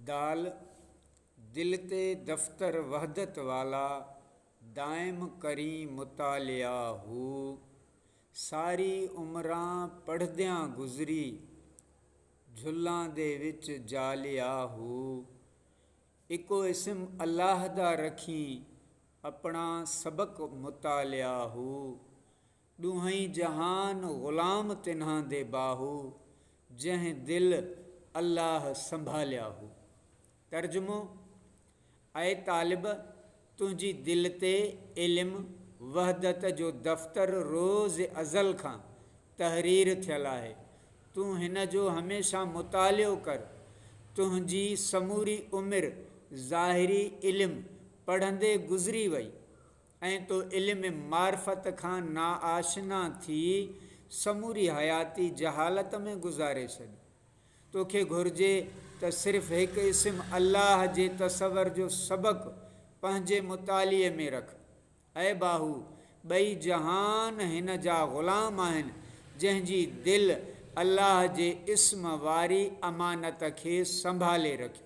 दाल दिल ते दफ्तर वहदत वाला दायम करी मुतालिया हू सारी उमरां पढ़दियां गुजरी झुल्लां दे विच जालिया हू इको इस्म अल्लाह दा रखी अपना सबक मुतालिया हू ॾूहई जहान ग़ुलाम तिन्हां दे बाहू जंहिं दिल अल्लाह संभालिया हू। तर्जुमो ऐं तालिब तुंहिंजी दिल ते इल्मु वहदत जो दफ़्तरु रोज़ अज़ल खां तहरीर थियल आहे। तूं हिन जो हमेशह मुतालियो कर। तुंहिंजी समूरी उमिरि ज़ाहिरी इल्मु पढ़ंदे गुज़री वई ऐं तो इल्म मार्फत खां नाआशना थी समूरी हयाती जहालत में गुज़ारे छॾ। तोखे घुरिजे त सिर्फ़ु हिकु इस्म अल्लाह जे तसवर जो सबक़ु पंहिंजे मुतालिए में रख। ऐं बाहू ॿई जहान हिन जा ग़ुलाम आहिनि जंहिंजी दिलि अल्लाह जे इस्म वारी अमानत खे संभाले रखी।